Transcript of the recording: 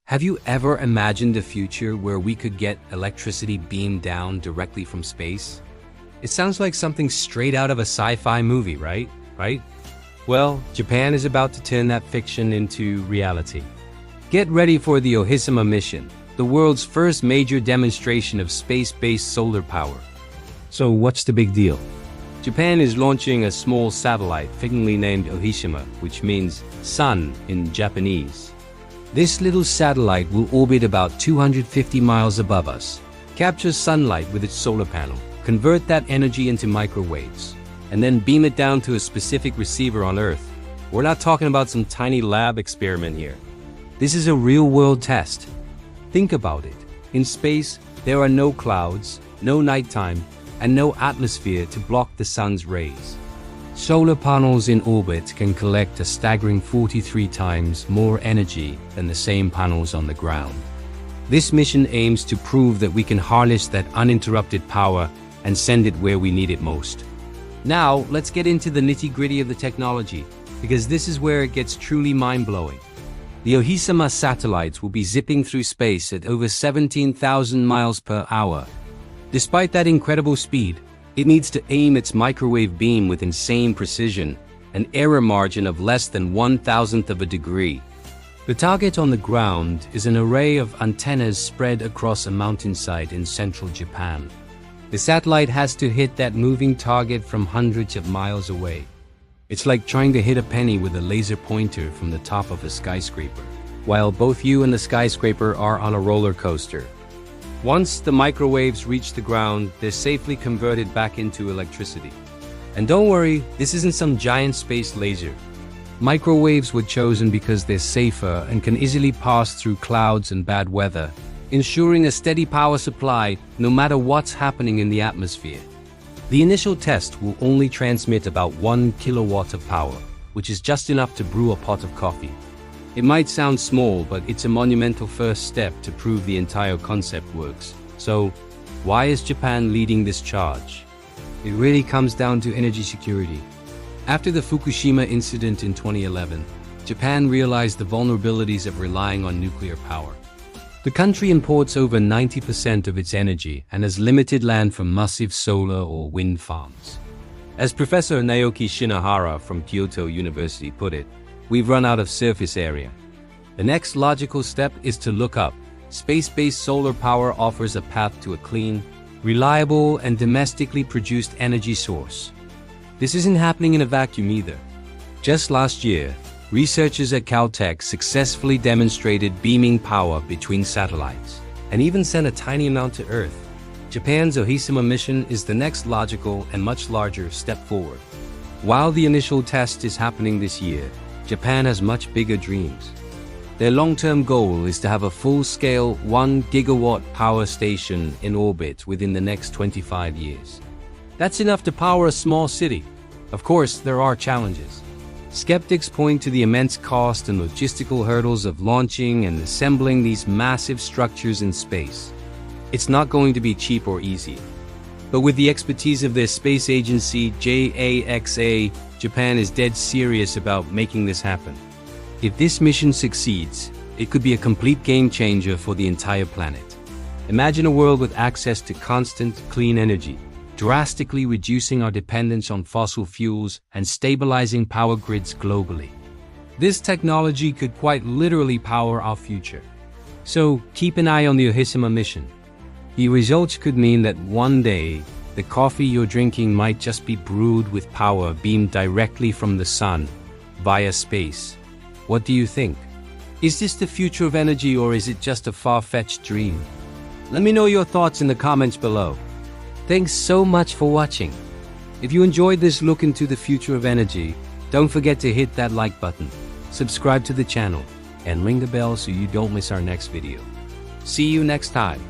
Have you ever imagined a future where we could get electricity beamed down directly from space? It sounds like something straight out of a sci-fi movie, right? Well, Japan is about to turn that fiction into reality. Get ready for the Ohishima mission, the world's first major demonstration of space-based solar power. So what's the big deal? Japan is launching a small satellite fittingly named Ohishima, which means sun in Japanese. This little satellite will orbit about 250 miles above us, capture sunlight with its solar panel, convert that energy into microwaves, and then beam it down to a specific receiver on Earth. We're not talking about some tiny lab experiment here. This is a real-world test. Think about it. In space, there are no clouds, no nighttime, and no atmosphere to block the sun's rays. Solar panels in orbit can collect a staggering 43 times more energy than the same panels on the ground. This mission aims to prove that we can harness that uninterrupted power and send it where we need it most. Now, let's get into the nitty-gritty of the technology, because this is where it gets truly mind-blowing. The Ohishima satellites will be zipping through space at over 17,000 miles per hour. Despite that incredible speed, it needs to aim its microwave beam with insane precision, an error margin of less than 1,000th of a degree. The target on the ground is an array of antennas spread across a mountainside in central Japan. The satellite has to hit that moving target from hundreds of miles away. It's like trying to hit a penny with a laser pointer from the top of a skyscraper, while both you and the skyscraper are on a roller coaster. Once the microwaves reach the ground, they're safely converted back into electricity. And don't worry, this isn't some giant space laser. Microwaves were chosen because they're safer and can easily pass through clouds and bad weather, ensuring a steady power supply no matter what's happening in the atmosphere. The initial test will only transmit about 1 kilowatt of power, which is just enough to brew a pot of coffee. It might sound small, but it's a monumental first step to prove the entire concept works. So, why is Japan leading this charge? It really comes down to energy security. After the Fukushima incident in 2011, Japan realized the vulnerabilities of relying on nuclear power. The country imports over 90% of its energy and has limited land for massive solar or wind farms. As Professor Naoki Shinohara from Kyoto University put it, we've run out of surface area. The next logical step is to look up. Space-based solar power offers a path to a clean, reliable, and domestically produced energy source. This isn't happening in a vacuum either. Just last year, researchers at Caltech successfully demonstrated beaming power between satellites, and even sent a tiny amount to Earth. Japan's Ohishima mission is the next logical and much larger step forward. While the initial test is happening this year, Japan has much bigger dreams. Their long-term goal is to have a full-scale 1 gigawatt power station in orbit within the next 25 years. That's enough to power a small city. Of course, there are challenges. Skeptics point to the immense cost and logistical hurdles of launching and assembling these massive structures in space. It's not going to be cheap or easy. But with the expertise of their space agency, JAXA, Japan is dead serious about making this happen. If this mission succeeds, it could be a complete game changer for the entire planet. Imagine a world with access to constant, clean energy, drastically reducing our dependence on fossil fuels and stabilizing power grids globally. This technology could quite literally power our future. So keep an eye on the Ohishima mission. The results could mean that one day, the coffee you're drinking might just be brewed with power beamed directly from the sun, via space. What do you think? Is this the future of energy, or is it just a far-fetched dream? Let me know your thoughts in the comments below. Thanks so much for watching. If you enjoyed this look into the future of energy, don't forget to hit that like button, subscribe to the channel, and ring the bell so you don't miss our next video. See you next time.